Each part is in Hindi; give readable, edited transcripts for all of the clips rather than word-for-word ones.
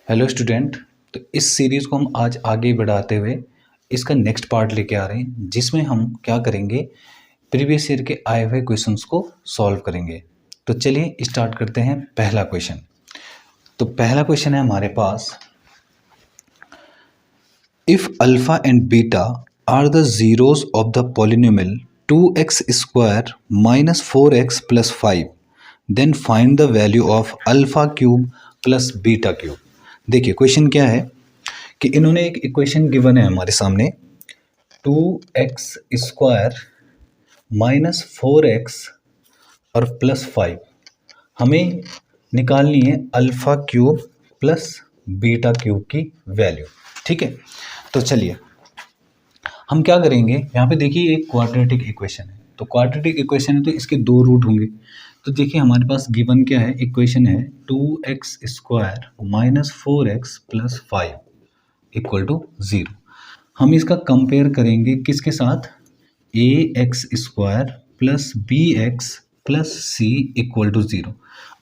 Hello student. तो इस सीरीज़ को हम आज आगे बढ़ाते हुए इसका नेक्स्ट पार्ट लेके आ रहे हैं, जिसमें हम क्या करेंगे, प्रीवियस ईयर के आए हुए क्वेश्चंस को सॉल्व करेंगे। तो चलिए स्टार्ट करते हैं। पहला क्वेश्चन, तो पहला क्वेश्चन है हमारे पास, if alpha and beta are the zeros of the polynomial 2x square minus 4x plus 5 then find the value of alpha cube plus beta cube. देखिए क्वेश्चन क्या है कि इन्होंने एक इक्वेशन गिवन है हमारे सामने, 2x स्क्वायर माइनस 4x और प्लस 5 हमें निकालनी है alpha cube plus beta cube की वैल्यू। ठीक है, तो चलिए हम क्या करेंगे, यहाँ पे देखिए एक क्वाड्रेटिक इक्वेशन है, तो क्वाड्रेटिक इक्वेशन है तो इसके दो रूट होंगे। तो देखिए हमारे पास गिवन क्या है, इक्वेशन है 2x square minus 4x plus 5 equal to 0। हम इसका कंपेयर करेंगे किसके साथ, ax square plus bx plus c equal to 0।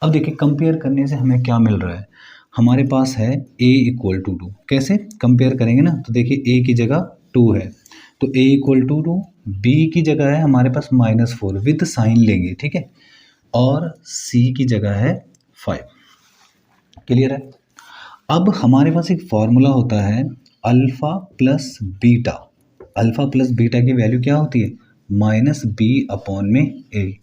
अब देखिए कंपेयर करने से हमें क्या मिल रहा है, हमारे पास है a इक्वल टू 2। कैसे कंपेयर करेंगे ना, तो देखिए a की जगह 2 है तो a इक्वल टू 2, b की जगह है हमारे पास -4 विद साइन लेंगे, ठीक है, और c की जगह है 5। क्लियर है। अब हमारे पास एक फॉर्मूला होता है alpha plus beta. Alpha plus beta की वैल्यू क्या होती है, माइनस बी अपॉन में ए।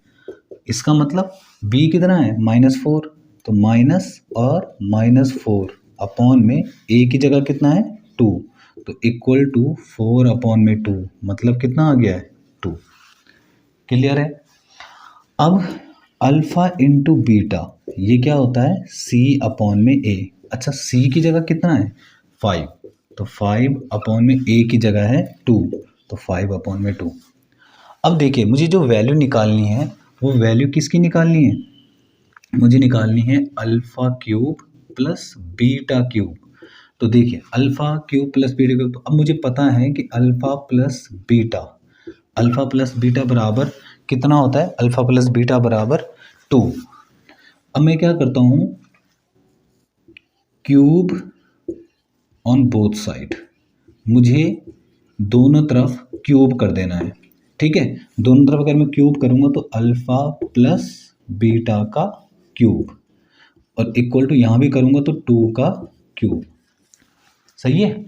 इसका मतलब b कितना है -4, तो माइनस और -4 अपॉन में a की जगह कितना है 2, तो इक्वल टू 4 अपॉन में 2, मतलब कितना आ गया है 2। क्लियर है। अब अल्फ़ा इंटू बीटा ये क्या होता है c अपॉन में a। अच्छा c की जगह कितना है 5, तो 5 अपॉन में a की जगह है 2, तो 5 अपॉन में 2। अब देखिए मुझे जो वैल्यू निकालनी है वो वैल्यू किसकी निकालनी है, मुझे निकालनी है alpha cube plus beta cube. तो देखिए alpha cube plus beta cube, तो अब मुझे पता है कि अल्फ़ा प्लस बीटा बराबर कितना होता है, अल्फ़ा प्लस बीटा बराबर 2। अब मैं क्या करता हूँ, क्यूब ऑन बोथ साइड, मुझे दोनों तरफ क्यूब कर देना है। ठीक है, दोनों तरफ अगर मैं क्यूब करूँगा तो अल्फ़ा प्लस बीटा का क्यूब, और इक्वल टू यहाँ भी करूँगा तो 2 का क्यूब। सही है।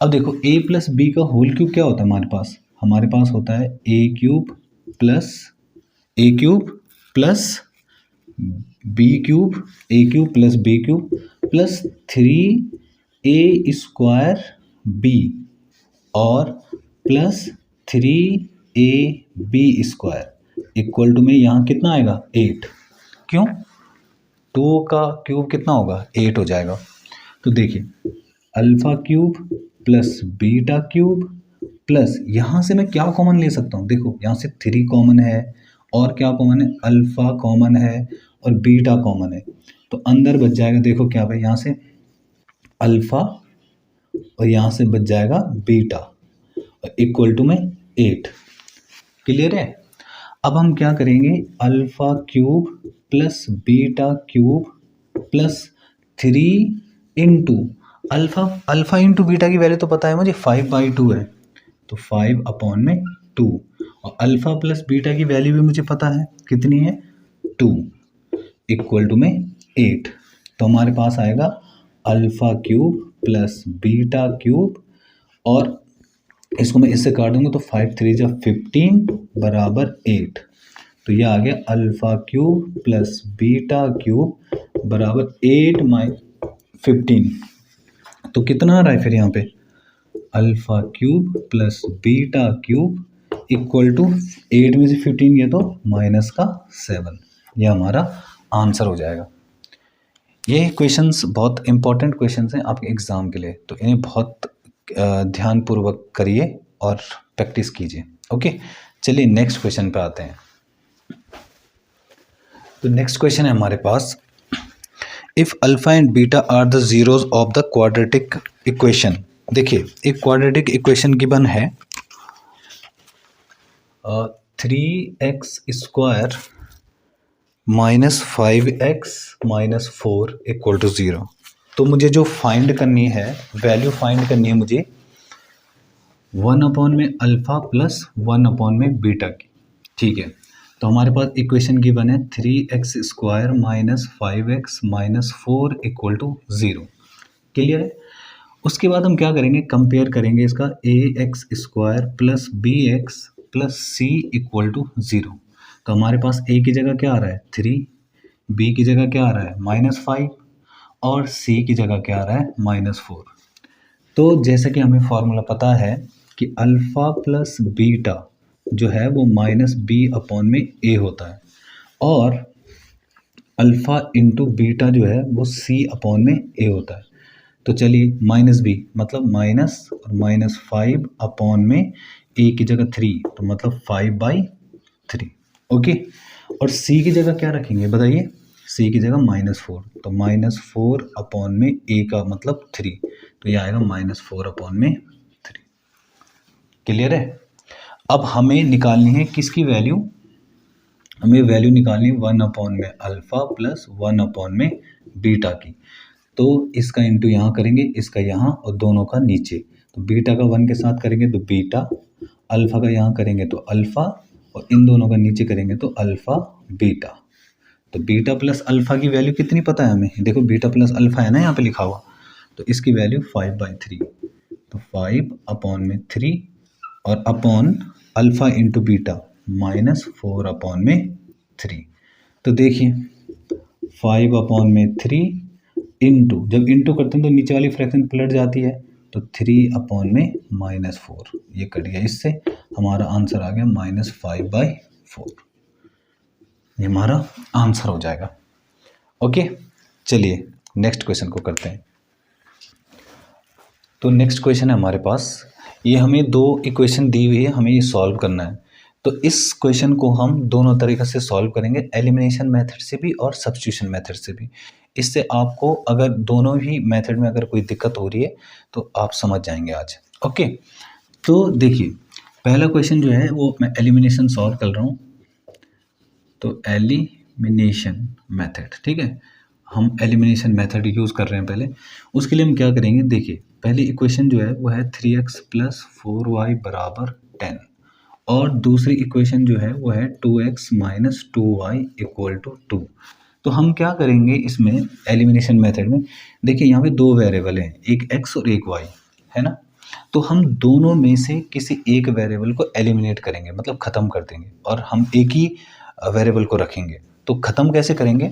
अब देखो a प्लस बी का होल क्यूब क्या होता है, हमारे पास होता है a cube plus B cube, a cube plus B cube plus 3a square b और plus 3ab square equal to में यहाँ कितना आएगा 8। क्यों, 2 का क्यूब कितना होगा 8 हो जाएगा। तो देखिए alpha cube plus beta cube plus यहाँ से मैं क्या कॉमन ले सकता हूँ, देखो यहाँ से 3 कॉमन है और क्या कॉमन है, अल्फ़ा कॉमन है और बीटा कॉमन है, तो अंदर बच जाएगा, देखो क्या भाई, यहाँ से अल्फ़ा और यहाँ से बच जाएगा बीटा और इक्वल टू में 8। क्लियर है। अब हम क्या करेंगे, alpha cube plus beta cube plus 3 into alpha into beta की वैल्यू तो पता है मुझे 5/2 है, तो 5 अपॉन में 2, और अल्फ़ा प्लस बीटा की वैल्यू भी मुझे पता है कितनी है 2, इक्वल टू में 8। तो हमारे पास आएगा alpha cube plus beta cube, और इसको मैं इससे काट दूंगा तो 5 3 जा 15 बराबर 8। तो ये आ गया alpha cube plus beta cube बराबर 8 - 15। तो कितना आ रहा है फिर यहाँ पे, alpha cube plus beta cube equal to 8 में से 15 गया तो -7। ये हमारा आंसर हो जाएगा। ये क्वेश्चंस बहुत इंपॉर्टेंट क्वेश्चंस हैं आपके एग्ज़ाम के लिए, तो इन्हें बहुत ध्यानपूर्वक करिए और प्रैक्टिस कीजिए। ओके, चलिए नेक्स्ट क्वेश्चन पे आते हैं। तो नेक्स्ट क्वेश्चन है हमारे पास, if alpha and beta are the zeros of the quadratic equation. देखिए एक क्वाड्रेटिक इक्वेशन गिवन है 3x square minus 5x minus 4 equal to 0। तो मुझे जो फाइंड करनी है, वैल्यू फाइंड करनी है मुझे 1 अपॉन में अल्फ़ा प्लस 1 अपॉन में बीटा की। ठीक है, तो हमारे पास इक्वेशन गिवन है 3x² minus 5x minus 4 equal to 0। Clear है। उसके बाद हम क्या करेंगे, कंपेयर करेंगे इसका ax² plus bx plus c equal to 0। तो हमारे पास a की जगह क्या आ रहा है 3, b की जगह क्या आ रहा है -5 और c की जगह क्या आ रहा है -4। तो जैसा कि हमें फॉर्मूला पता है कि अल्फ़ा प्लस बीटा जो है वो -b/a होता है और अल्फ़ा इंटू बीटा जो है वो c/a होता है। तो चलिए -b मतलब माइनस और -5/a की जगह 3, तो मतलब 5/3। ओके, और c की जगह क्या रखेंगे बताइए, c की जगह -4, तो -4/a का मतलब 3, तो ये आएगा -4/3। क्लियर है। अब हमें निकालनी है किसकी वैल्यू, हमें वैल्यू निकालनी है 1 में अल्फ़ा प्लस 1 में बीटा की। तो इसका इंटू यहाँ करेंगे, इसका यहाँ और दोनों का नीचे। तो बीटा का 1 के साथ करेंगे तो बीटा, अल्फ़ा का यहाँ करेंगे तो अल्फ़ा और इन दोनों का नीचे करेंगे तो अल्फ़ा बीटा। तो बीटा प्लस अल्फ़ा की वैल्यू कितनी पता है हमें, देखो बीटा प्लस अल्फ़ा है ना यहाँ पे लिखा हुआ, तो इसकी वैल्यू 5/3। तो 5/3 और अपॉन अल्फ़ा इंटू बीटा -4/3। तो देखिए 5/3 इंटू, जब इंटू करते हैं तो नीचे वाली फ्रैक्शन पलट जाती है, तो 3/4 ये कट गया, इससे हमारा आंसर आ गया -5/4। ये हमारा आंसर हो जाएगा। ओके, चलिए नेक्स्ट क्वेश्चन को करते हैं। तो नेक्स्ट क्वेश्चन है हमारे पास, ये हमें दो इक्वेशन दी हुई है, हमें ये सॉल्व करना है। तो इस क्वेश्चन को हम दोनों तरीक़े से सॉल्व करेंगे, एलिमिनेशन मेथड से भी और सब्स्टिट्यूशन मेथड से भी। इससे आपको अगर दोनों ही मेथड में अगर कोई दिक्कत हो रही है तो आप समझ जाएंगे आज। ओके, तो देखिए पहला क्वेश्चन जो है वो मैं एलिमिनेशन सॉल्व कर रहा हूँ, तो एलिमिनेशन मेथड, ठीक है, हम एलिमिनेशन मेथड यूज़ कर रहे हैं पहले। उसके लिए हम क्या करेंगे, देखिए पहली इक्वेशन जो है वो है 3x प्लस 4y बराबर 10 और दूसरी इक्वेशन जो है वो है 2x minus 2y equal to 2। तो हम क्या करेंगे इसमें एलिमिनेशन मेथड में, देखिए यहाँ पे दो वेरिएबल हैं, एक x और एक y है ना, तो हम दोनों में से किसी एक वेरिएबल को एलिमिनेट करेंगे, मतलब ख़त्म कर देंगे, और हम एक ही वेरिएबल को रखेंगे। तो ख़त्म कैसे करेंगे,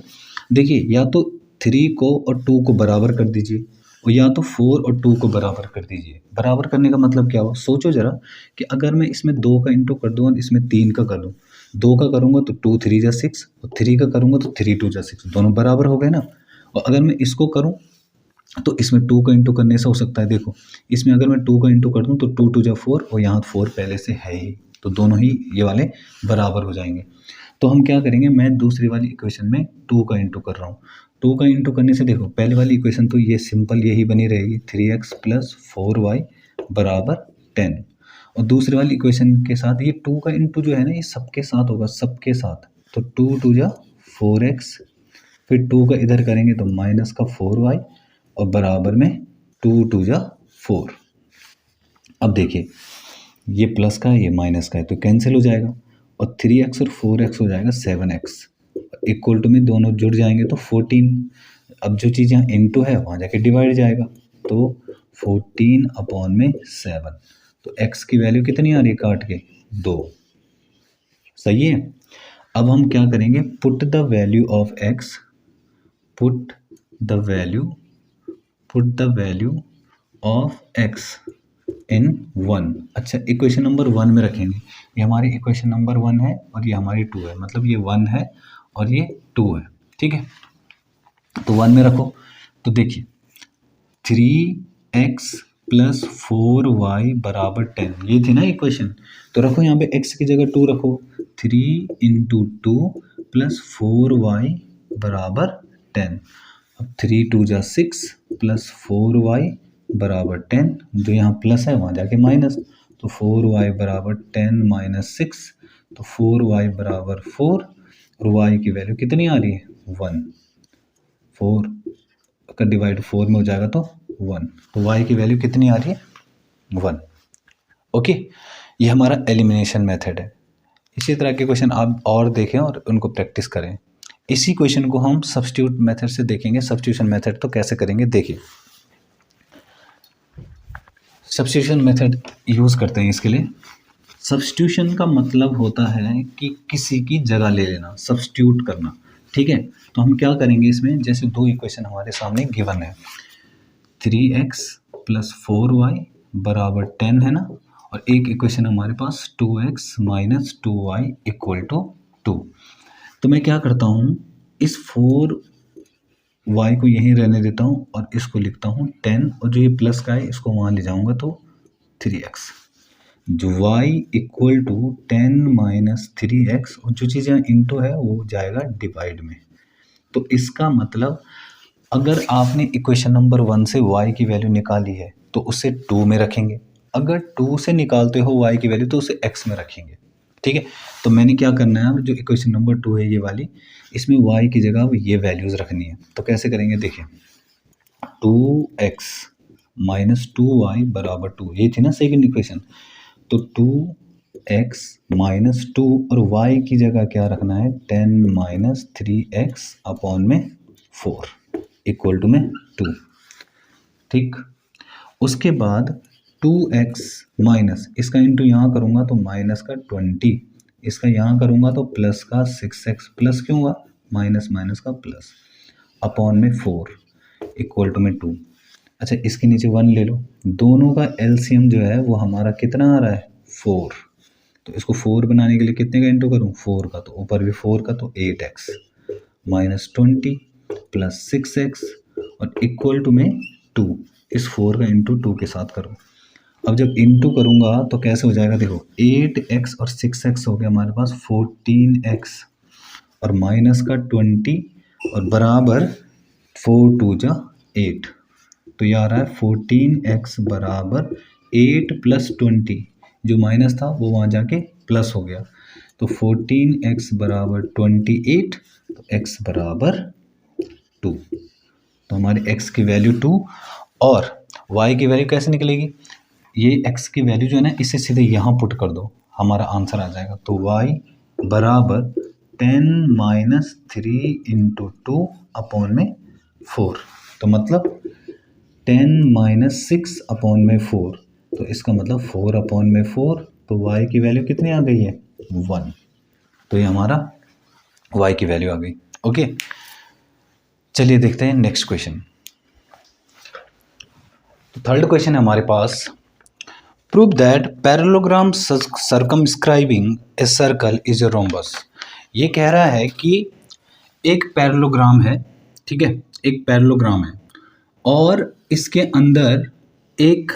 देखिए या तो 3 को और 2 को बराबर कर दीजिए, और या तो 4 और 2 को बराबर कर दीजिए। बराबर करने का मतलब क्या हो, सोचो ज़रा कि अगर मैं इसमें 2 का इंटू कर दूँ और इसमें 3 का कर दूँ, 2 का करूँगा तो 2 3 जा 6 और 3 का करूँगा तो 3 2 जा 6, दोनों बराबर हो गए ना। और अगर मैं इसको करूँ तो इसमें 2 का इंटू करने से हो सकता है, देखो इसमें अगर मैं 2 का इंटू कर दूँ तो 2 2 जा 4 और यहाँ 4 पहले से है ही, तो दोनों ही ये वाले बराबर हो जाएंगे। तो हम क्या करेंगे, मैं दूसरी वाली इक्वेशन में 2 का इंटू कर रहा हूँ। 2 का इंटू करने से देखो पहले वाली इक्वेशन तो ये सिंपल यही बनी रहेगी, 3x प्लस 4y बराबर 10, और दूसरी वाली इक्वेशन के साथ ये 2 का इंटू जो है ना ये सबके साथ होगा, सबके साथ, तो 2 2 जा 4x, फिर 2 का इधर करेंगे तो माइनस का 4y और बराबर में 2 2 जा 4। अब देखिए ये प्लस का है ये माइनस का है तो कैंसिल हो जाएगा, और 3x और 4x हो जाएगा 7x, इक्वल टू में दोनों जुड़ जाएंगे तो 14। अब जो चीज़ यहाँ इंटू है वहाँ जाके डिवाइड जाएगा, तो 14/7। तो x की वैल्यू कितनी आ रही है काट के 2, सही है। अब हम क्या करेंगे, put the value of x, put the value of x इन 1। अच्छा इक्वेशन नंबर 1 में रखेंगे, ये हमारी इक्वेशन नंबर 1 है और ये हमारी 2 है, मतलब ये 1 है और ये 2 है, ठीक है। तो 1 में रखो, तो देखिए 3x प्लस 4y बराबर 10, ये थी ना इक्वेशन, तो रखो यहाँ पे x की जगह 2 रखो, 3 इंटू 2 प्लस 4y बराबर 10। अब 3 2 जा 6 प्लस 4y बराबर 10, जो यहाँ प्लस है वहाँ जाके माइनस, तो 4y बराबर 10 माइनस 6, तो 4y बराबर 4, और y की वैल्यू कितनी आ रही है 1। 4 का डिवाइड 4 में हो जाएगा तो 1। तो y की वैल्यू कितनी आ रही है? 1। ओके, ये हमारा एलिमिनेशन मेथड है। इसी तरह के क्वेश्चन आप और देखें और उनको प्रैक्टिस करें। इसी क्वेश्चन को हम सब्स्टिट्यूट मेथड से देखेंगे। सब्स्टिट्यूशन मेथड तो कैसे करेंगे देखिए। सब्स्टिट्यूशन मेथड यूज़ करते हैं इसके लिए। सब्स्टिट्यूशन का मतलब होता है कि किसी की जगह ले लेना, सब्स्टिट्यूट करना, ठीक है। तो हम क्या करेंगे इसमें, जैसे दो इक्वेशन हमारे सामने गिवन है, 3x + 4y बराबर 10 है ना, और एक इक्वेशन हमारे पास 2x - 2y = 2। तो मैं क्या करता हूँ, इस 4y को यहीं रहने देता हूँ और इसको लिखता हूँ 10, और जो ये प्लस का है इसको वहाँ ले जाऊँगा तो 3x, जो y = 10 - 3x, और जो चीज़ यहाँ इंटू है वो जाएगा डिवाइड में। तो इसका मतलब अगर आपने इक्वेशन नंबर 1 से y की वैल्यू निकाली है तो उसे 2 में रखेंगे, अगर 2 से निकालते हो y की वैल्यू तो उसे x में रखेंगे, ठीक है। तो मैंने क्या करना है, जो इक्वेशन नंबर 2 है ये वाली, इसमें y की जगह अब ये वैल्यूज़ रखनी है। तो कैसे करेंगे देखिए, 2x - 2y बराबर 2, ये थी ना सेकंड इक्वेशन। तो 2x - 2 और y की जगह क्या रखना है, 10 - 3x अपॉन में 4 इक्वल टू में 2, ठीक। उसके बाद 2x माइनस, इसका इंटू यहाँ करूँगा तो माइनस का 20, इसका यहाँ करूँगा तो प्लस का 6x, प्लस क्यों हुआ, माइनस माइनस का प्लस, अपॉन में 4 इक्वल टू में 2। अच्छा, इसके नीचे 1 ले लो, दोनों का एलसीएम जो है वो हमारा कितना आ रहा है, 4। तो इसको 4 बनाने के लिए कितने का इंटू करूँ, 4 का, तो ऊपर भी 4 का, तो 8x - 20 + 6x और इक्वल टू में 2। इस 4 का इंटू 2 के साथ करो। अब जब इंटू करूँगा तो कैसे हो जाएगा, देखो 8x और 6x हो गया हमारे पास 14x, और माइनस का 20 और बराबर 4 2 जा 8, तो ये आ रहा है 14x बराबर 8 + 20, जो माइनस था वो वहाँ जाके प्लस हो गया, तो 14x बराबर 28, तो x बराबर 2। तो हमारे x की वैल्यू 2 और y की वैल्यू कैसे निकलेगी, ये x की वैल्यू जो है ना इसे सीधे यहाँ पुट कर दो, हमारा आंसर आ जाएगा। तो y बराबर 10 - 3 × 2 अपॉन में 4, तो मतलब 10 - 6 अपॉन में 4, तो इसका मतलब 4 अपॉन में 4, तो y की वैल्यू कितनी आ गई है, 1। तो ये हमारा y की वैल्यू आ गई। ओके, चलिए देखते हैं नेक्स्ट क्वेश्चन। तो थर्ड क्वेश्चन है हमारे पास, prove that parallelogram circumscribing a circle is a rhombus. ये कह रहा है कि एक पैरेललोग्राम है, ठीक है, एक पैरेललोग्राम है और इसके अंदर एक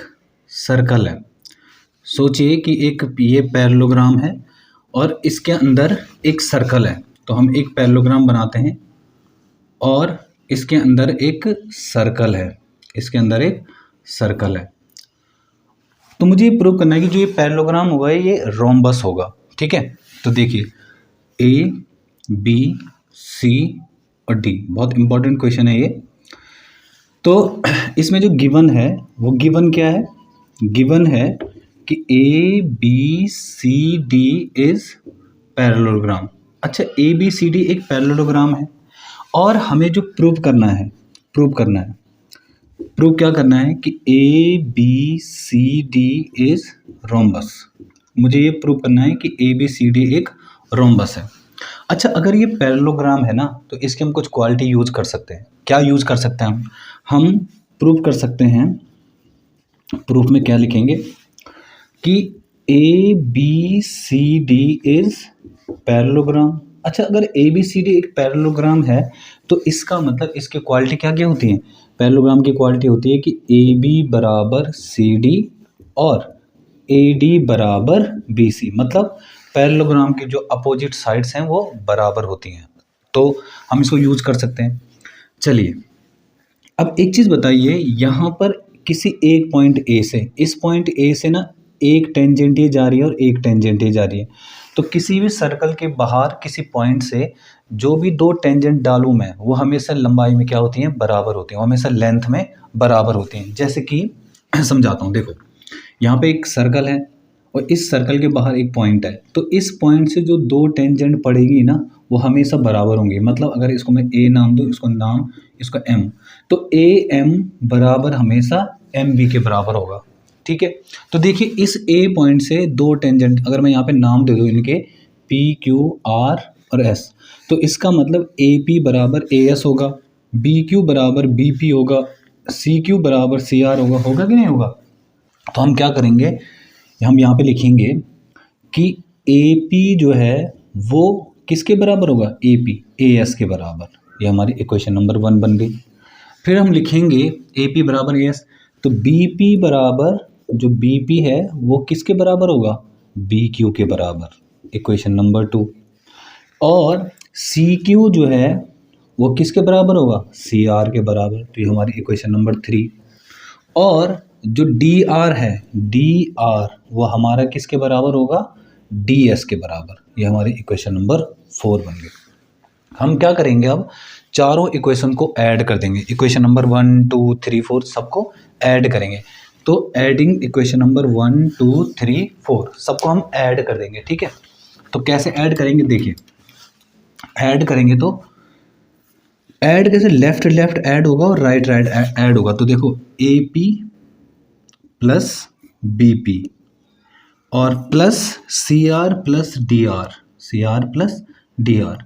सर्कल है। सोचिए कि एक ये पैरेललोग्राम है और इसके अंदर एक सर्कल है। तो हम एक पैरेललोग्राम बनाते हैं और इसके अंदर एक सर्कल है, इसके अंदर एक सर्कल है। तो मुझे ये प्रूव करना है कि जो ये पैरेललोग्राम होगा ये रोम्बस होगा, ठीक है। तो देखिए A, B, C और D, बहुत इंपॉर्टेंट क्वेश्चन है ये। तो इसमें जो गिवन है वो गिवन क्या है, गिवन है कि A, B, C, D is parallelogram. अच्छा, A, B, C, D एक पैरेललोग्राम है और हमें जो प्रूव करना है, प्रूव क्या करना है कि A, B, C, D is rhombus. मुझे ये प्रूव करना है कि A, B, C, D एक रोम्बस है। अच्छा, अगर ये पैरेललोग्राम है ना तो इसके हम कुछ क्वालिटी यूज कर सकते हैं। क्या यूज कर सकते हैं हम प्रूव कर सकते हैं, प्रूफ में क्या लिखेंगे कि A, B, C, D is parallelogram. अच्छा, अगर A, B, C, D एक पैरेललोग्राम है तो इसका मतलब इसकी क्वालिटी क्या क्या होती है, पैरेललोग्राम की क्वालिटी होती है कि AB बराबर CD और AD बराबर BC, मतलब पैरेललोग्राम की जो अपोजिट साइड्स हैं वो बराबर होती हैं। तो हम इसको यूज कर सकते हैं। चलिए अब एक चीज़ बताइए, यहाँ पर किसी एक पॉइंट A से, इस पॉइंट A से ना एक टेंजेंट ये जा रही है और एक टेंजेंट ये जा रही है। तो किसी भी सर्कल के बाहर किसी पॉइंट से जो भी दो टेंजेंट डालूं मैं, वो हमेशा लंबाई में क्या होती हैं, बराबर होती हैं, वो हमेशा लेंथ में बराबर होती हैं। जैसे कि समझाता हूँ, देखो यहाँ पे एक सर्कल है और इस सर्कल के बाहर एक पॉइंट है, तो इस पॉइंट से जो दो टेंजेंट पड़ेगी ना, वो हमेशा बराबर होंगी। मतलब अगर इसको मैं ए नाम दूँ, इसको एम, तो ए एम बराबर हमेशा एम बी के बराबर होगा। ठीक है, तो देखिए इस ए पॉइंट से दो टेंजेंट अगर मैं यहाँ पे नाम दे दूँ इनके पी क्यू आर और एस, तो इसका मतलब ए पी बराबर ए एस होगा, बी क्यू बराबर बी पी होगा, सी क्यू बराबर सी आर होगा कि नहीं होगा। तो हम क्या करेंगे, हम यहाँ पे लिखेंगे कि ए पी जो है वो किसके बराबर होगा, ए पी ए एस के बराबर। ये हमारी इक्वेशन नंबर 1 बन गई। फिर हम लिखेंगे ए पी बराबर ए एस, तो बी पी बराबर जो बी पी है वो किसके बराबर होगा, बी क्यू के बराबर, इक्वेशन नंबर 2। और सी क्यू जो है वो किसके बराबर होगा, सी आर के बराबर, तो ये हमारी इक्वेशन नंबर 3। और जो डी आर है, डी आर वो हमारा किसके बराबर होगा, डी एस के बराबर, ये हमारी इक्वेशन नंबर 4 बन गई। हम क्या करेंगे, अब चारों इक्वेशन को ऐड कर देंगे, इक्वेशन नंबर 1 2 3 4 सबको ऐड करेंगे। तो एडिंग इक्वेशन नंबर 1 2 3 4 सबको हम ऐड कर देंगे। ठीक है, तो कैसे ऐड करेंगे, देखिए ऐड करेंगे तो ऐड कैसे, लेफ्ट लेफ्ट ऐड होगा और राइट राइट ऐड होगा। तो देखो A P plus B P और plus C R plus D R, C R plus D R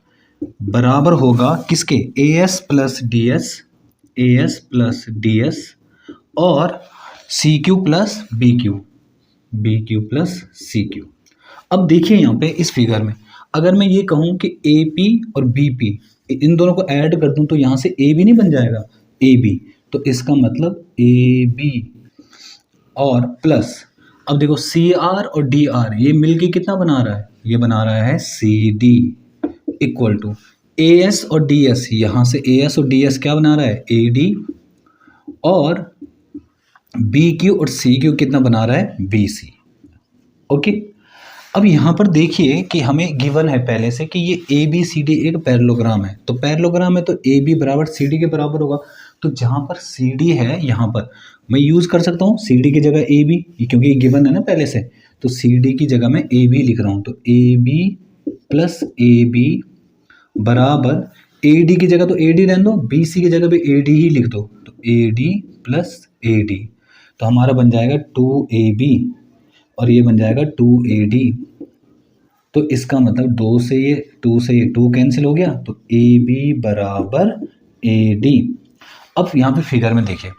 बराबर होगा किसके, A S plus D S, A S plus D S और C Q plus B Q, B Q plus C Q. अब देखिए यहाँ पे इस फिगर में अगर मैं ये कहूँ कि ए पी और बी पी इन दोनों को ऐड कर दूँ तो यहाँ से ए बी नहीं बन जाएगा, ए बी, तो इसका मतलब ए बी और प्लस, अब देखो सी आर और डी आर ये मिलके कितना बना रहा है, ये बना रहा है C D equal to A S और डी एस, यहाँ से ए एस और डी एस क्या बना रहा है, ए डी, और बी क्यू और सी क्यू कितना बना रहा है, बी सी। ओके, अब यहाँ पर देखिए कि हमें गिवन है पहले से कि ये ए बी सी डी एक पैरेललोग्राम है, तो पैरेललोग्राम है तो ए बी बराबर सी डी के बराबर होगा। तो जहाँ पर सी डी है यहाँ पर मैं यूज़ कर सकता हूँ सी डी की जगह ए बी, क्योंकि ये गिवन है ना पहले से, तो सी डी की जगह मैं ए बी लिख रहा हूँ। तो A B plus A B बराबर ए डी की जगह तो ए डी रहने दो, बी सी की जगह भी ए डी ही लिख दो, तो A D plus A D, तो हमारा बन जाएगा 2ab और ये बन जाएगा 2ad। तो इसका मतलब 2 से ये 2 कैंसिल हो गया, तो ab बराबर ad। अब यहाँ पे फिगर में देखिए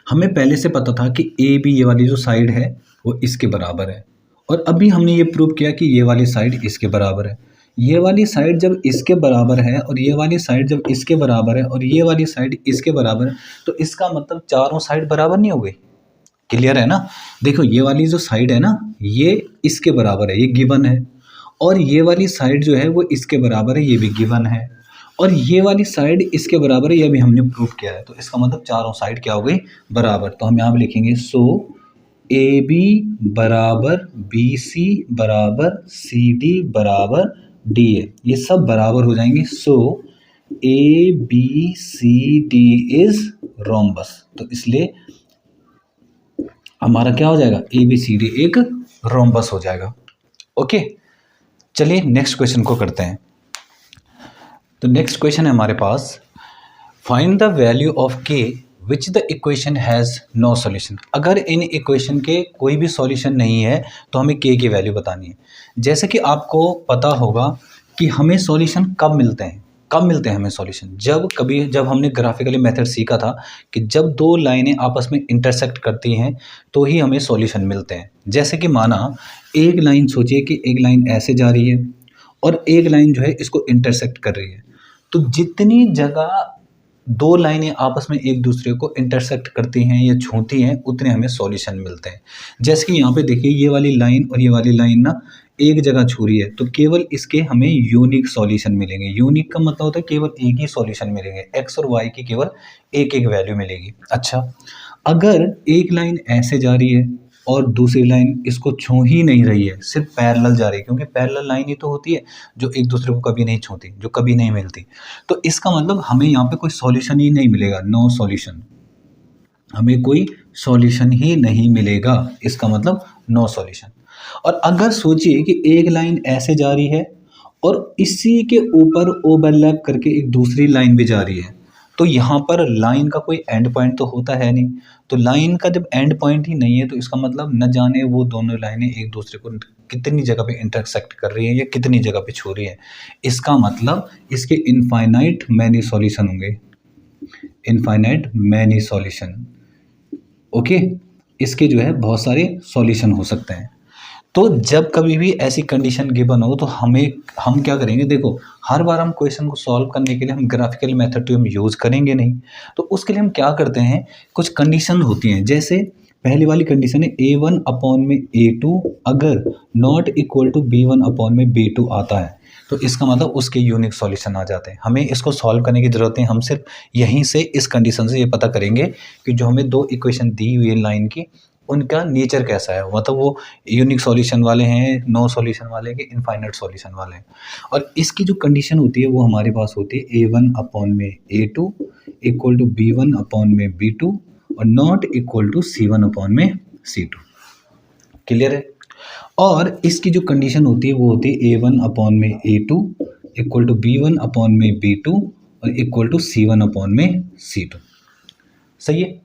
हमें पहले से पता था कि ab ये वाली जो साइड है वो इसके बराबर है, और अभी हमने ये प्रूव किया कि ये वाली साइड इसके बराबर है। ये वाली साइड जब इसके बराबर है और ये वाली साइड जब इसके बराबर है और ये वाली साइड इसके बराबर है, तो इसका मतलब चारों साइड बराबर नहीं हो गई। क्लियर है ना, देखो ये वाली जो साइड है ना ये इसके बराबर है, ये गिवन है, और ये वाली साइड जो है वो इसके बराबर है, ये भी गिवन है, और ये वाली साइड इसके बराबर है, ये भी हमने प्रूव किया है। तो इसका मतलब चारों साइड क्या हो गई, बराबर। तो हम यहाँ पे लिखेंगे सो ए बी बराबर बी सी बराबर सी डी बराबर डी ए, ये सब बराबर हो जाएंगे। So A B C D is rhombus, तो इसलिए हमारा क्या हो जाएगा, ए बी सी डी एक रोम्बस हो जाएगा। ओके, चलिए नेक्स्ट क्वेश्चन को करते हैं। तो नेक्स्ट क्वेश्चन है हमारे पास, find the value of K which the equation has no solution. अगर इन इक्वेशन के कोई भी सॉल्यूशन नहीं है तो हमें के की वैल्यू बतानी है। जैसे कि आपको पता होगा कि हमें सॉल्यूशन कब मिलते हैं हमें सॉल्यूशन, जब हमने ग्राफिकली मेथड सीखा था कि जब दो लाइनें आपस में इंटरसेक्ट करती हैं तो ही हमें सॉल्यूशन मिलते हैं। जैसे कि माना एक लाइन, सोचिए कि एक लाइन ऐसे जा रही है और एक लाइन जो है इसको इंटरसेक्ट कर रही है, तो जितनी जगह दो लाइनें आपस में एक दूसरे को इंटरसेक्ट करती हैं या छूती हैं उतने हमें सॉल्यूशन मिलते हैं। जैसे कि यहाँ पे देखिए ये वाली लाइन और ये वाली लाइन ना एक जगह छू रही है, तो केवल इसके हमें यूनिक सॉल्यूशन मिलेंगे। यूनिक का मतलब होता है केवल एक ही सॉल्यूशन मिलेंगे, एक्स और वाई की केवल एक एक वैल्यू मिलेगी। अच्छा, अगर एक लाइन ऐसे जा रही है और दूसरी लाइन इसको छू ही नहीं रही है, सिर्फ पैरेलल जा रही है, क्योंकि पैरेलल लाइन ही तो होती है जो एक दूसरे को कभी नहीं छूती, जो कभी नहीं मिलती। तो इसका मतलब हमें यहाँ पे कोई सॉल्यूशन ही नहीं मिलेगा, नो सॉल्यूशन, हमें कोई सॉल्यूशन ही नहीं मिलेगा, इसका मतलब नो सॉल्यूशन। और अगर सोचिए कि एक लाइन ऐसे जा रही है और इसी के ऊपर ओवरलैप करके एक दूसरी लाइन भी जा रही है, तो यहाँ पर लाइन का कोई एंड पॉइंट तो होता है नहीं। तो लाइन का जब एंड पॉइंट ही नहीं है तो इसका मतलब न जाने वो दोनों लाइनें एक दूसरे को कितनी जगह पे इंटरसेक्ट कर रही है या कितनी जगह पे छू रही है। इसका मतलब इसके इनफाइनाइट मैनी सॉल्यूशन होंगे, इनफाइनाइट मैनी सॉल्यूशन। ओके, इसके जो है बहुत सारे सॉल्यूशन हो सकते हैं। तो जब कभी भी ऐसी कंडीशन गिवन हो तो हम क्या करेंगे, देखो हर बार हम क्वेश्चन को सॉल्व करने के लिए हम ग्राफिकल मेथड तो हम यूज़ करेंगे नहीं। तो उसके लिए हम क्या करते हैं, कुछ कंडीशन होती हैं। जैसे पहली वाली कंडीशन है A1 अपॉन में A2 अगर not equal to B1 upon में B2 आता है, तो इसका मतलब उसके यूनिक सॉल्यूशन आ जाते हैं। हमें इसको सॉल्व करने की ज़रूरत नहीं, हम सिर्फ यहीं से इस कंडीशन से ये पता करेंगे कि जो हमें दो इक्वेशन दी हुई है लाइन की, उनका नेचर कैसा है, मतलब वो यूनिक सॉल्यूशन वाले हैं, नो सॉल्यूशन वाले हैं कि इनफाइनाइट सॉल्यूशन वाले हैं। और इसकी जो कंडीशन होती है वो हमारे पास होती है A1 अपॉन में A2 equal to B1 upon में B2 और not equal to C1 upon में C2। क्लियर है। और इसकी जो कंडीशन होती है वो होती है A1 अपॉन में A2 equal to B1 upon में B2 और इक्वल टू C1 अपॉन में C2। सही है।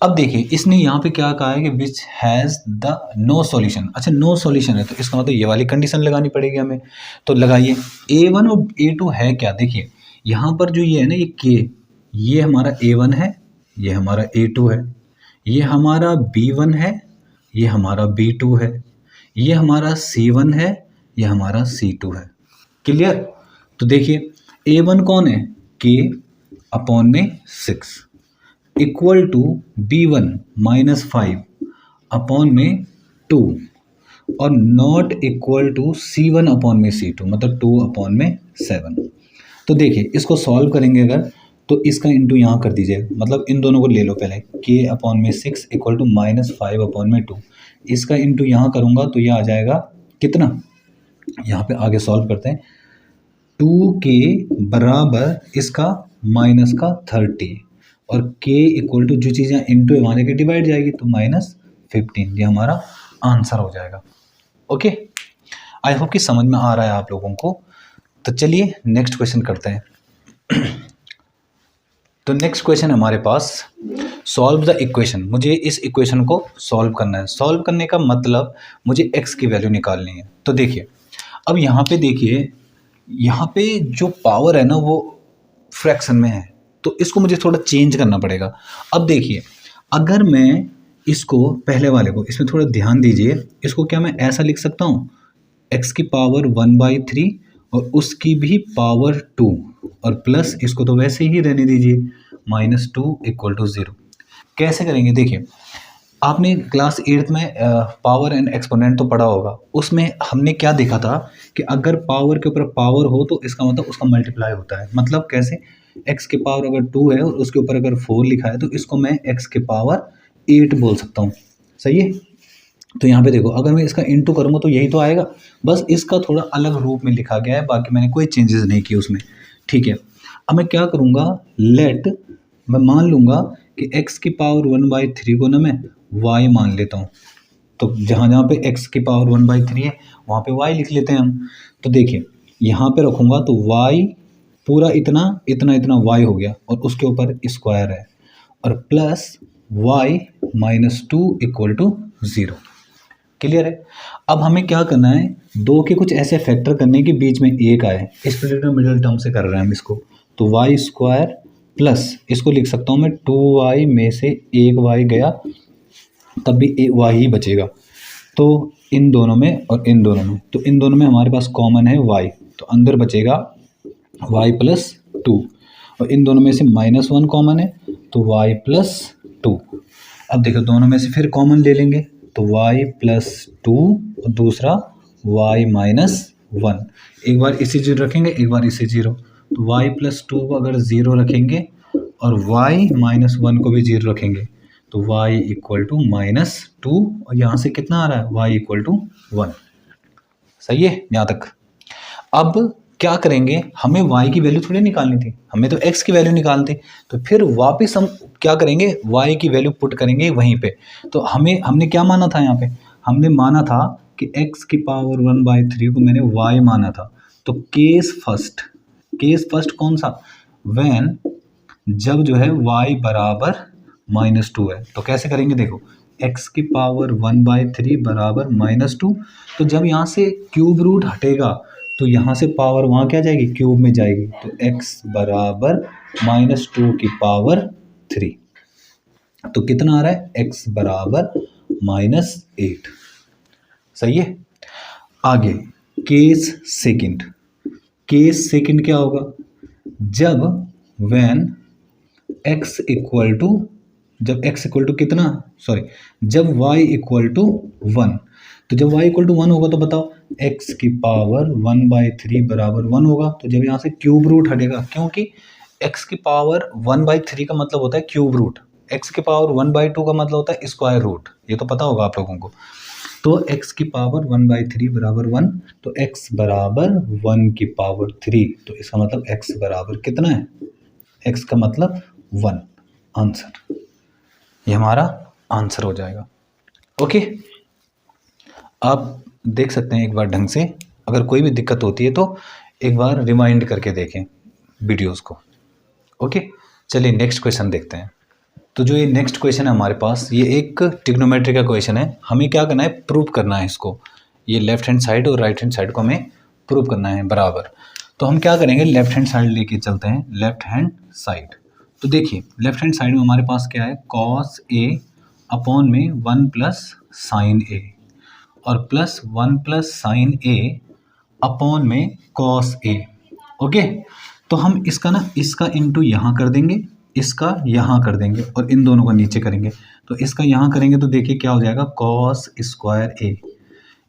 अब देखिए इसने यहाँ पे क्या कहा है कि which has the no solution. अच्छा, नो सॉल्यूशन है तो इसका मतलब ये वाली कंडीशन लगानी पड़ेगी हमें। तो लगाइए, A1 और A2 है क्या, देखिए यहाँ पर जो ये है ना, ये K, ये हमारा A1 है, ये हमारा A2 है, ये हमारा B1 है, ये हमारा B2 है, ये हमारा C1 है, ये हमारा C2 है। क्लियर। तो देखिए A1 कौन है, K अपॉन में 6 equal to B1 minus 5 upon में 2 और not equal to C1 upon में C2 मतलब 2 अपॉन में 7। तो देखिए इसको सॉल्व करेंगे अगर, तो इसका इंटू यहाँ कर दीजिए, मतलब इन दोनों को ले लो पहले, K अपॉन में 6 इक्वल टू माइनस 5 अपॉन में 2, इसका इंटू यहाँ करूँगा तो यह आ जाएगा कितना, यहाँ पे आगे सॉल्व करते हैं, 2K बराबर इसका माइनस का 30 और K इक्वल टू जो चीज़ें इंटू है वहाँ जाके डिवाइड जाएगी तो माइनस 15, ये हमारा आंसर हो जाएगा। ओके, आई होप कि समझ में आ रहा है आप लोगों को। तो चलिए नेक्स्ट क्वेश्चन करते हैं। तो नेक्स्ट क्वेश्चन हमारे पास, सॉल्व द इक्वेशन। मुझे इस इक्वेशन को सॉल्व करना है। सॉल्व करने का मतलब मुझे x की वैल्यू निकालनी है। तो देखिए अब यहाँ पे देखिए, यहाँ पे जो पावर है ना वो फ्रैक्शन में है, तो इसको मुझे थोड़ा चेंज करना पड़ेगा। अब देखिए अगर मैं इसको पहले वाले को, इसमें थोड़ा ध्यान दीजिए, इसको क्या मैं ऐसा लिख सकता हूँ, x की पावर 1/3 और उसकी भी पावर 2 और प्लस इसको तो वैसे ही रहने दीजिए -2 इक्वल टू 0। कैसे करेंगे, देखिए आपने क्लास 8th में पावर एंड एक्सपोनेंट तो पढ़ा होगा, उसमें हमने क्या देखा था कि अगर पावर के ऊपर पावर हो तो इसका मतलब उसका मल्टीप्लाई होता है। मतलब कैसे, x के पावर अगर 2 है और उसके ऊपर अगर 4 लिखा है तो इसको मैं x के पावर 8 बोल सकता हूँ। सही है। तो यहाँ पे देखो अगर मैं इसका इंटू करूँगा तो यही तो आएगा, बस इसका थोड़ा अलग रूप में लिखा गया है, बाकी मैंने कोई चेंजेस नहीं किए उसमें। ठीक है, अब मैं क्या करूँगा, मैं मान लूँगा कि x की पावर 1/3 को ना मैं y मान लेता हूँ। तो जहाँ जहाँ पे x की पावर 1/3 है वहाँ पे y लिख लेते हैं हम। तो देखिए यहाँ पे रखूँगा तो y पूरा इतना इतना इतना y हो गया और उसके ऊपर स्क्वायर है और plus y -2 equal to 0। Clear है। अब हमें क्या करना है, दो के कुछ ऐसे फैक्टर करने के बीच में एक आए, इस पर्टिकुलर मिडिल टर्म से कर रहे हैं हम इसको। तो y स्क्वायर प्लस इसको लिख सकता हूँ मैं 2y में से एक y गया तब भी एक y ही बचेगा। तो इन दोनों में और इन दोनों में, तो इन दोनों में हमारे पास कॉमन है y, तो अंदर बचेगा y + 2 और इन दोनों में से -1 कॉमन है तो y + 2। अब देखो दोनों में से फिर कॉमन ले लेंगे तो y + 2 और दूसरा y - 1। एक बार इसे 0 रखेंगे एक बार इसे 0, तो y + 2 को अगर 0 रखेंगे और y - 1 को भी 0 रखेंगे तो y इक्वल टू -2 और यहाँ से कितना आ रहा है y इक्वल टू 1। सही है यहाँ तक। अब क्या करेंगे, हमें y की वैल्यू थोड़ी निकालनी थी, हमें तो x की वैल्यू निकालनी थी। तो फिर वापस हम क्या करेंगे, y की वैल्यू पुट करेंगे वहीं पे। तो हमने क्या माना था यहाँ पे, हमने माना था कि x की पावर 1/3 को मैंने y माना था। तो केस फर्स्ट कौन सा, व्हेन जब जो है y बराबर -2 है। तो कैसे करेंगे, देखो x की पावर 1/3 बराबर -2। तो जब यहाँ से क्यूब रूट हटेगा तो यहाँ से पावर वहाँ क्या जाएगी, क्यूब में जाएगी। तो x बराबर -2 की पावर 3। तो कितना आ रहा है, x बराबर -8। सही है। आगे केस सेकंड क्या होगा, जब व्हेन x इक्वल टू, जब x इक्वल टू कितना, सॉरी जब y इक्वल टू 1। तो जब y इक्वल टू 1 होगा तो बताओ x की पावर 1/3 बराबर 1 होगा। तो जब यहाँ से क्यूब रूट हटेगा, क्योंकि x की पावर 1/3 का मतलब होता है क्यूब रूट, x की पावर 1/2 का मतलब होता है स्क्वायर रूट, ये तो पता होगा आप लोगों को। तो x की पावर 1/3 बराबर 1, तो x बराबर 1 की पावर 3। तो इसका मतलब x बराबर कितना है, x का मतलब 1। आंसर, ये हमारा आंसर हो जाएगा। ओके, आप देख सकते हैं एक बार ढंग से, अगर कोई भी दिक्कत होती है तो एक बार रिमाइंड करके देखें वीडियोस को। ओके, चलिए नेक्स्ट क्वेश्चन देखते हैं। तो जो ये नेक्स्ट क्वेश्चन है हमारे पास, ये एक ट्रिग्नोमेट्री का क्वेश्चन है। हमें क्या करना है, प्रूव करना है इसको। ये लेफ्ट हैंड साइड और राइट हैंड साइड को हमें प्रूव करना है बराबर। तो हम क्या करेंगे, लेफ्ट हैंड साइड लेके चलते हैं, लेफ्ट हैंड साइड। तो देखिए लेफ्ट हैंड साइड में हमारे पास क्या है, कॉस ए अपॉन में 1 प्लस साइन ए और प्लस 1 प्लस साइन ए अपॉन में कॉस ए। ओके, तो हम इसका इंटू यहाँ कर देंगे, इसका यहाँ कर देंगे और इन दोनों को नीचे करेंगे। तो इसका यहाँ करेंगे तो देखिए क्या हो जाएगा, कॉस स्क्वायर ए।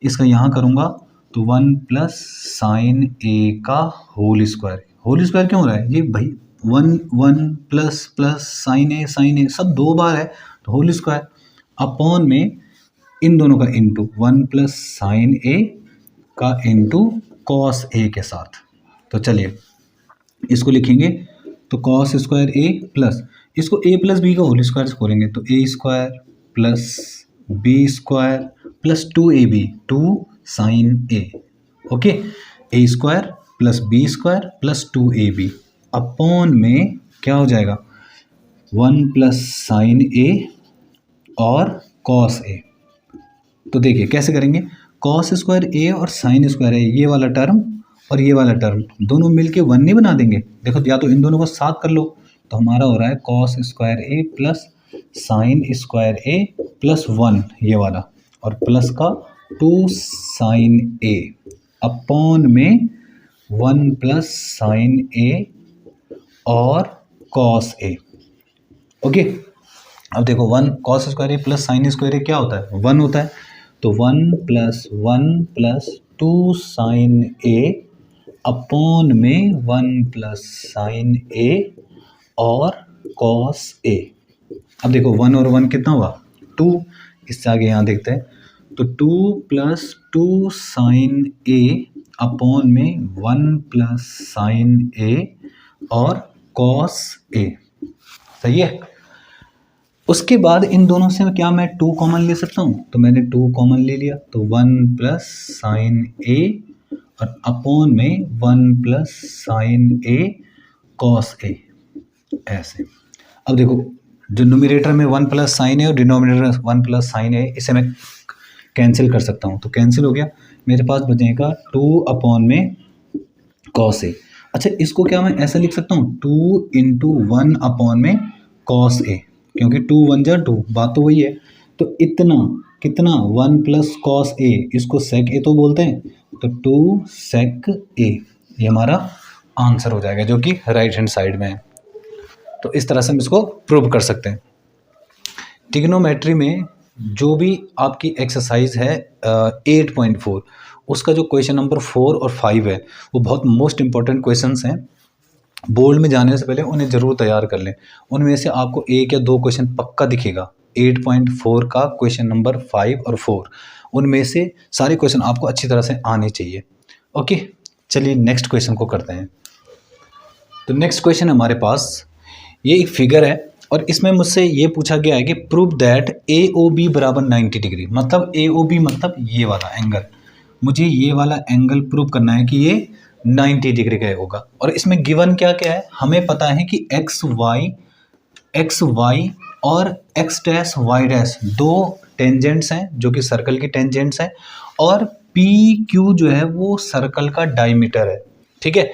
इसका यहाँ करूँगा तो 1 प्लस साइन ए का होल स्क्वायर क्यों हो रहा है, ये भाई 1 प्लस प्लस साइन ए सब 2 बार है, तो होल स्क्वायर अपॉन में इन दोनों का इंटू 1 प्लस साइन ए का इंटू कॉस ए के साथ। तो चलिए इसको लिखेंगे, तो कॉस स्क्वायर ए प्लस, इसको ए प्लस बी का होल स्क्वायर से खोलेंगे तो A square plus B square plus 2ab 2 sine A. Okay, A square plus B square plus 2ab upon में क्या हो जाएगा, 1 प्लस साइन ए और कॉस ए। तो देखिए कैसे करेंगे, कॉस स्क्वायर ए और साइन स्क्वायर ए, ये वाला टर्म और ये वाला टर्म दोनों मिलके 1 नहीं बना देंगे। देखो या तो इन दोनों को साथ कर लो, तो हमारा हो रहा है cos square A plus sine square A plus 1 ये वाला, और प्लस का 2 साइन ए अपॉन में 1 प्लस साइन ए और कॉस ए। ओके, अब देखो 1 cos square A plus sine square ए क्या होता है, 1 होता है। तो 1 प्लस 2 साइन ए अपॉन में 1 प्लस साइन ए और कॉस ए। अब देखो 1 और 1 कितना हुआ, 2। इससे आगे यहाँ देखते हैं, तो 2 प्लस 2 साइन ए अपॉन में 1 प्लस साइन ए और कॉस ए। सही है। उसके बाद इन दोनों से क्या मैं 2 कॉमन ले सकता हूँ, तो मैंने 2 कॉमन ले लिया, तो 1 प्लस साइन ए और अपॉन में 1 plus sign A cos A, ऐसे। अब देखो जो न्यूमरेटर में 1 प्लस साइन ए और डिनोमिनेटर 1 प्लस साइन ए, इसे मैं कैंसिल कर सकता हूँ। तो कैंसिल हो गया, मेरे पास बचेगा 2 अपॉन में कॉस ए। अच्छा, इसको क्या मैं ऐसा लिख सकता हूँ, 2 इंटू 1 अपॉन में कॉस ए, क्योंकि 2 1 जा 2, बात तो वही है। तो इतना कितना 1 प्लस कॉस ए, इसको सेक ए तो बोलते हैं, तो 2 सेक ए, ये हमारा आंसर हो जाएगा जो कि राइट हैंड साइड में है। तो इस तरह से हम इसको प्रूव कर सकते हैं। ट्रिग्नोमेट्री में जो भी आपकी एक्सरसाइज है 8.4, उसका जो क्वेश्चन नंबर 4 और 5 है वो बहुत मोस्ट इंपॉर्टेंट क्वेश्चंस हैं। बोर्ड में जाने से पहले उन्हें ज़रूर तैयार कर लें। उनमें से आपको 1 या 2 क्वेश्चन पक्का दिखेगा, 8.4 का क्वेश्चन नंबर 5 और 4, उनमें से सारे क्वेश्चन आपको अच्छी तरह से आने चाहिए। ओके, चलिए नेक्स्ट क्वेश्चन को करते हैं। तो नेक्स्ट क्वेश्चन हमारे पास ये एक फिगर है और इसमें मुझसे ये पूछा गया है कि prove that A O B बराबर 90 डिग्री। मतलब ए ओ बी मतलब ये वाला एंगल, मुझे ये वाला एंगल प्रूव करना है कि ये 90 डिग्री का होगा। और इसमें गिवन क्या क्या है, हमें पता है कि एक्स वाई और एक्स डैश वाई डैश दो टेंजेंट्स हैं जो कि सर्कल की टेंजेंट्स हैं, और पी क्यू जो है वो सर्कल का डायमीटर है। ठीक है,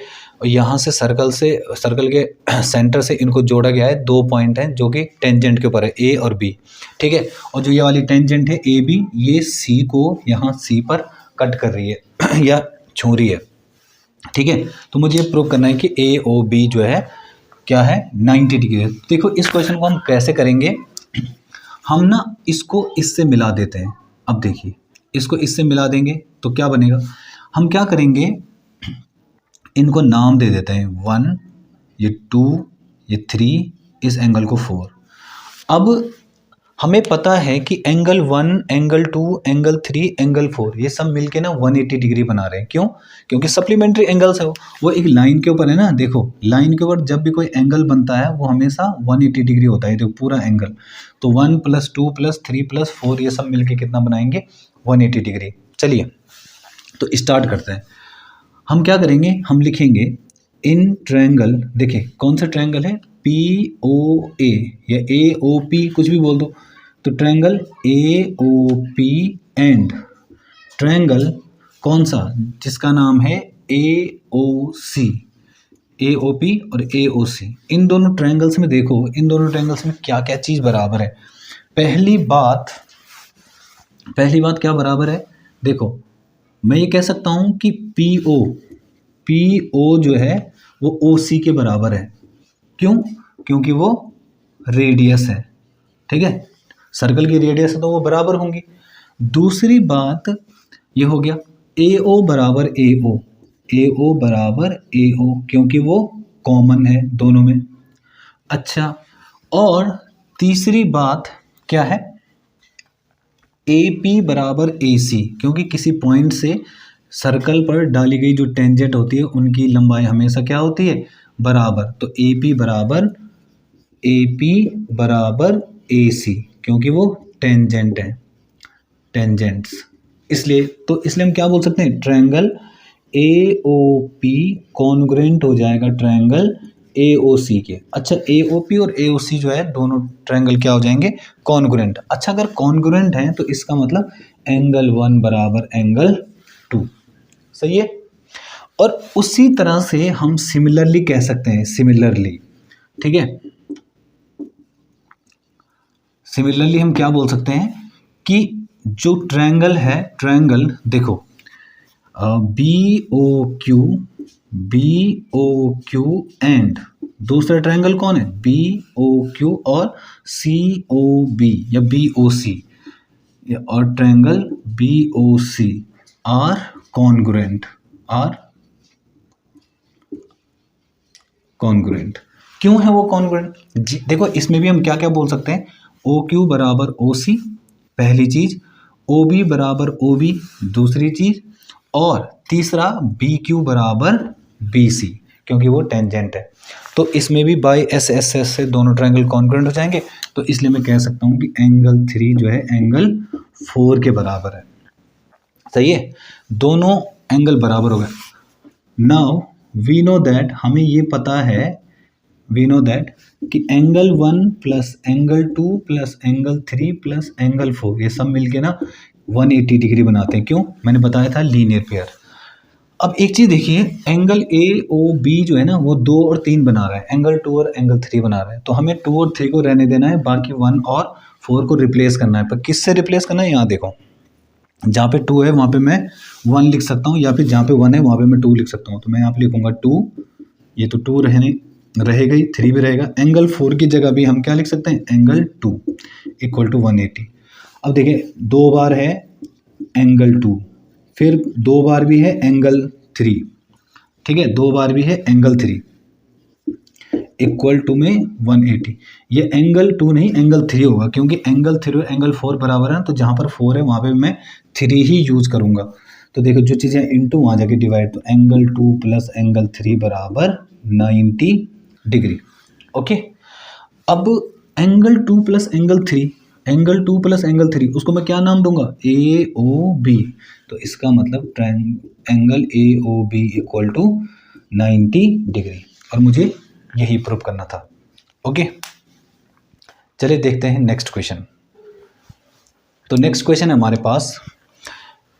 और यहाँ से सर्कल के सेंटर से इनको जोड़ा गया है, दो पॉइंट हैं जो कि टेंजेंट के ऊपर है, ए और बी। ठीक है, और जो ये वाली टेंजेंट है ए बी, ये सी को यहाँ सी पर कट कर रही है या छू रही है। ठीक है, तो मुझे ये प्रूव करना है कि ए ओ बी जो है क्या है, 90 डिग्री। देखो इस क्वेश्चन को हम कैसे करेंगे, हम ना इसको इससे मिला देते हैं। अब देखिए इसको इससे मिला देंगे तो क्या बनेगा, हम क्या करेंगे, इनको नाम दे देते हैं 1, ये 2, ये 3, इस एंगल को 4। अब हमें पता है कि एंगल 1, एंगल 2, एंगल 3, एंगल 4 ये सब मिलके ना 180 डिग्री बना रहे हैं। क्यों? क्योंकि सप्लीमेंट्री एंगल्स है, वो एक लाइन के ऊपर है ना। देखो लाइन के ऊपर जब भी कोई एंगल बनता है वो हमेशा 180 डिग्री होता है। देखो पूरा एंगल, तो 1 + 2 + 3 + 4 ये सब मिलके कितना बनाएंगे, 180 डिग्री। चलिए तो स्टार्ट करते हैं। हम क्या करेंगे, हम लिखेंगे इन ट्रायंगल, देखिए कौन सा ट्रायंगल है, पी ओ ए या ए ओ पी, कुछ भी बोल दो। तो triangle A O P and triangle कौन सा, जिसका नाम है ए ओ सी, ए ओ पी और ए ओ सी। इन दोनों ट्रायंगल्स में देखो, इन दोनों ट्रायंगल्स में क्या क्या चीज़ बराबर है। पहली बात क्या बराबर है, देखो मैं ये कह सकता हूँ कि पी ओ जो है वो ओ सी के बराबर है। क्यों? क्योंकि वो रेडियस है। ठीक है, सर्कल की रेडियस है तो वो बराबर होंगी। दूसरी बात ये हो गया ए ओ बराबर ए ओ बराबर ए ओ, क्योंकि वो कॉमन है दोनों में। अच्छा, और तीसरी बात क्या है, ए पी बराबर ए सी, क्योंकि किसी पॉइंट से सर्कल पर डाली गई जो टेंजेंट होती है उनकी लंबाई हमेशा क्या होती है, बराबर। तो ए पी बराबर ए सी, क्योंकि वो टेंजेंट है, टेंजेंट्स। इसलिए हम क्या बोल सकते हैं, triangle A O P congruent हो जाएगा ट्रायंगल ए ओ सी के। अच्छा, ए ओ पी और ए ओ सी जो है दोनों ट्रायंगल क्या हो जाएंगे, कॉन्ग्रुएंट। अच्छा, अगर कॉन्ग्रुएंट हैं तो इसका मतलब एंगल 1 बराबर एंगल 2। सही है। और उसी तरह से हम सिमिलरली कह सकते हैं, सिमिलरली। ठीक है, सिमिलरली हम क्या बोल सकते हैं कि जो ट्रायंगल है, ट्रायंगल देखो बी ओ क्यू एंड दूसरा ट्रायंगल कौन है, बी ओ क्यू और सी ओ बी या बी ओ सी, और triangle B O C are congruent, क्यों है वो कॉन्ग्रुएंट? देखो इसमें भी हम क्या क्या बोल सकते हैं, ओ क्यू बराबर ओ सी पहली चीज, ओ बी बराबर ओ बी दूसरी चीज, और तीसरा बी क्यू बराबर बी सी, क्योंकि वो टेंजेंट है। तो इसमें भी बाई एस एस एस से दोनों ट्रायंगल कॉन्ग्रुएंट हो जाएंगे। तो इसलिए मैं कह सकता हूँ कि एंगल 3 जो है एंगल 4 के बराबर है। सही है, दोनों एंगल बराबर हो गए। नाउ वी नो दैट, हमें ये पता है, वी नो दैट कि एंगल 1 + एंगल 2 + एंगल 3 + एंगल 4 ये सब मिलके ना 180 डिग्री बनाते हैं। क्यों? मैंने बताया था लीनियर पेयर। अब एक चीज़ देखिए, एंगल ए ओ बी जो है ना वो 2 और 3 बना रहा है, एंगल 2 और एंगल 3 बना रहा है। तो हमें 2 और 3 को रहने देना है, बाकी 1 और 4 को रिप्लेस करना है। पर किससे रिप्लेस करना है, यहाँ देखो जहाँ पे 2 है वहाँ पे मैं 1 लिख सकता हूँ, या फिर जहाँ पे 1 है वहाँ पे मैं 2 लिख सकता हूँ। तो मैं यहाँ पे लिखूँगा 2, ये तो 2 रहेगा ही, 3 भी रहेगा। एंगल 4 की जगह भी हम क्या लिख सकते हैं, एंगल 2 = 180। अब देखिए 2 बार है एंगल 2, फिर 2 बार भी है एंगल 3, ठीक है, 2 बार भी है एंगल 3। इक्वल टू में 180। ये एंगल 2 नहीं एंगल 3 होगा, क्योंकि एंगल 3 और एंगल 4 बराबर है, तो जहाँ पर 4 है वहाँ पे मैं 3 ही यूज करूँगा। तो देखो जो चीज़ें इंटू वहाँ जाके डिवाइड, तो एंगल 2 प्लस एंगल 3 बराबर 90 डिग्री। ओके, अब angle 2 plus angle 3, angle 2 plus angle 3 उसको मैं क्या नाम दूंगा, ए ओ बी। तो इसका मतलब angle A O B equal to 90 degree, और मुझे यही प्रूव करना था। ओके, चलिए देखते हैं नेक्स्ट क्वेश्चन। तो नेक्स्ट क्वेश्चन है हमारे पास,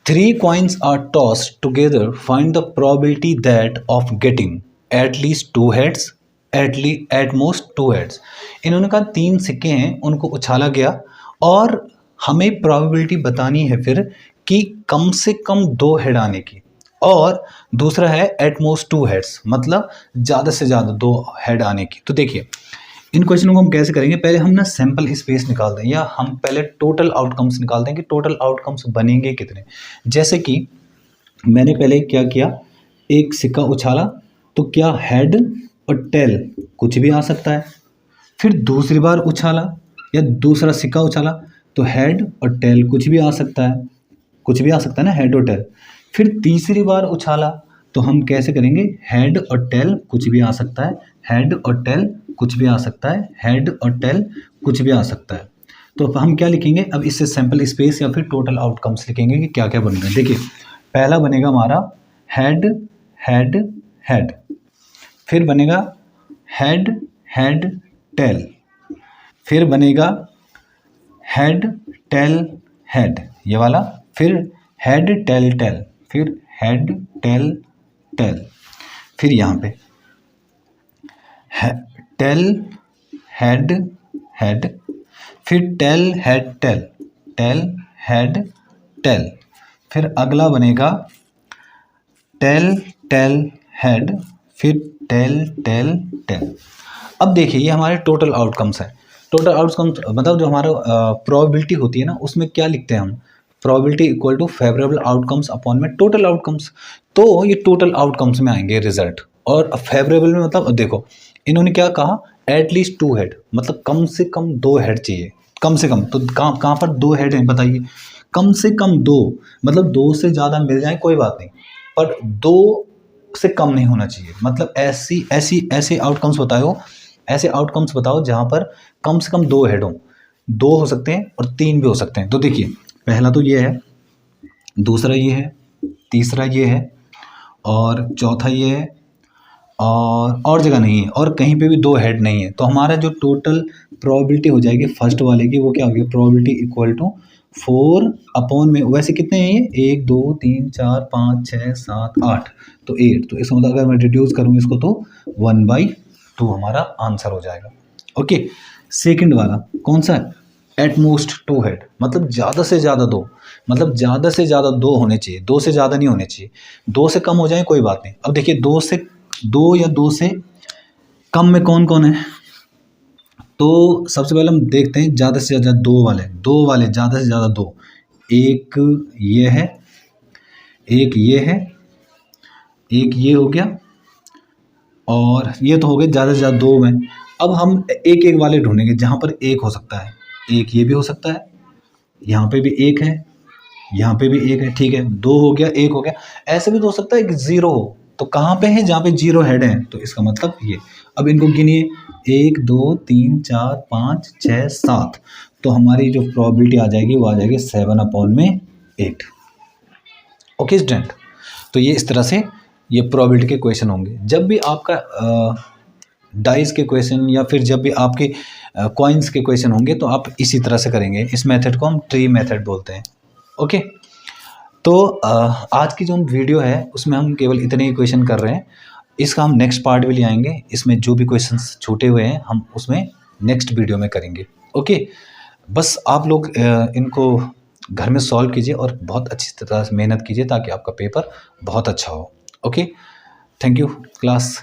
3 coins are tossed together, find the probability that of getting at least 2 heads, at most 2 heads। इन्होंने कहा 3 सिक्के हैं, उनको उछाला गया और हमें प्रोबेबिलिटी बतानी है फिर कि कम से कम 2 हेड आने की, और दूसरा है एट मोस्ट 2 हेड्स, मतलब ज़्यादा से ज़्यादा 2 हेड आने की। तो देखिए इन क्वेश्चनों को हम कैसे करेंगे, पहले हम ना सैंपल स्पेस निकाल दें, या हम पहले टोटल आउटकम्स निकाल दें कि टोटल आउटकम्स बनेंगे कितने। जैसे कि मैंने पहले क्या किया, एक सिक्का उछाला तो क्या हेड और टेल कुछ भी आ सकता है, फिर दूसरी बार उछाला या दूसरा सिक्का उछाला तो हेड और टेल कुछ भी आ सकता है, कुछ भी आ सकता है ना, हेड और टेल। फिर तीसरी बार उछाला तो हम कैसे करेंगे, हेड और टेल कुछ भी आ सकता है, हेड और टेल कुछ भी आ सकता है, हेड और टेल कुछ भी आ सकता है। तो अब हम क्या लिखेंगे, अब इससे सैंपल स्पेस या फिर टोटल आउटकम्स लिखेंगे कि क्या क्या बन रहे हैं। देखिए पहला बनेगा हमारा हेड हेड हेड, फिर बनेगा हेड हेड टेल, फिर बनेगा हेड टेल हेड ये वाला, फिर हेड टेल टेल, फिर हेड टेल टेल, फिर यहाँ पे टेल हेड हेड, फिर tail head tail, tail head tail, फिर अगला बनेगा टेल टेल हेड, फिर टेल टेल टेल। अब देखिए ये हमारे टोटल आउटकम्स हैं। टोटल आउटकम्स मतलब जो हमारा प्रोबेबिलिटी होती है ना, उसमें क्या लिखते हैं हम, probability equal to favourable outcomes upon में टोटल आउटकम्स। तो ये टोटल आउटकम्स में आएंगे रिजल्ट, और फेवरेबल में मतलब देखो इन्होंने क्या कहा, एटलीस्ट 2 हेड, मतलब कम से कम 2 हेड चाहिए, कम से कम। तो कहाँ पर 2 हेड हैं बताइए, कम से कम 2, मतलब 2 से ज़्यादा मिल जाए कोई बात नहीं, पर 2 से कम नहीं होना चाहिए। मतलब ऐसे आउटकम्स बताओ, ऐसे आउटकम्स बताओ जहाँ पर कम से कम 2 हेड हों। 2 हो सकते हैं और 3 भी हो सकते हैं। तो देखिए पहला तो ये है, दूसरा ये है, तीसरा ये है, और चौथा ये है, और जगह नहीं है, और कहीं पे भी 2 हेड नहीं है। तो हमारा जो टोटल प्रोबेबिलिटी हो जाएगी फर्स्ट वाले की, वो क्या होगी, प्रोबेबिलिटी इक्वल टू 4 अपॉन में, वैसे कितने हैं ये, 1 2 3 4 5 6 7 8, तो 8। तो इसका मतलब अगर मैं रिड्यूस करूँ इसको तो 1/2 हमारा आंसर हो जाएगा। ओके, सेकंड वाला कौन सा है, एटमोस्ट 2 हेड, मतलब ज़्यादा से ज़्यादा 2, मतलब ज़्यादा से ज़्यादा 2 होने चाहिए, 2 से ज़्यादा नहीं होने चाहिए। 2 से कम हो जाए कोई बात नहीं। अब देखिए 2 या 2 से कम में कौन कौन है, तो सबसे पहले हम देखते हैं ज़्यादा से ज़्यादा 2 वाले ज़्यादा से ज़्यादा 2, एक ये है, एक ये है, एक ये हो गया, और ये तो हो गए ज़्यादा से ज़्यादा 2 में। अब हम एक एक वाले ढूंढेंगे जहाँ पर एक हो सकता है, एक ये भी हो सकता है, यहाँ पे भी एक है, यहाँ पे भी एक है, ठीक है, 2 हो गया, 1 हो गया। ऐसे भी तो हो सकता है कि 0 हो, तो कहाँ पे है, जहाँ पे 0 हेड है, तो इसका मतलब ये। अब इनको गिनिए, 1 2 3 4 5 6 7, तो हमारी जो प्रोबेबिलिटी आ जाएगी वो आ जाएगी 7/8। ओके स्टूडेंट, तो ये इस तरह से ये प्रोबेबिलिटी के क्वेश्चन होंगे। जब भी आपका डाइस के क्वेश्चन या फिर जब भी आपके कॉइन्स के क्वेश्चन होंगे तो आप इसी तरह से करेंगे। इस मेथड को हम ट्री मेथड बोलते हैं। ओके, तो आज की जो वीडियो है उसमें हम केवल इतने ही क्वेश्चन कर रहे हैं। इसका हम नेक्स्ट पार्ट भी ले आएंगे, इसमें जो भी क्वेश्चंस छूटे हुए हैं हम उसमें नेक्स्ट वीडियो में करेंगे। ओके, बस आप लोग इनको घर में सॉल्व कीजिए और बहुत अच्छी तरह से मेहनत कीजिए ताकि आपका पेपर बहुत अच्छा हो। Okay, thank you class.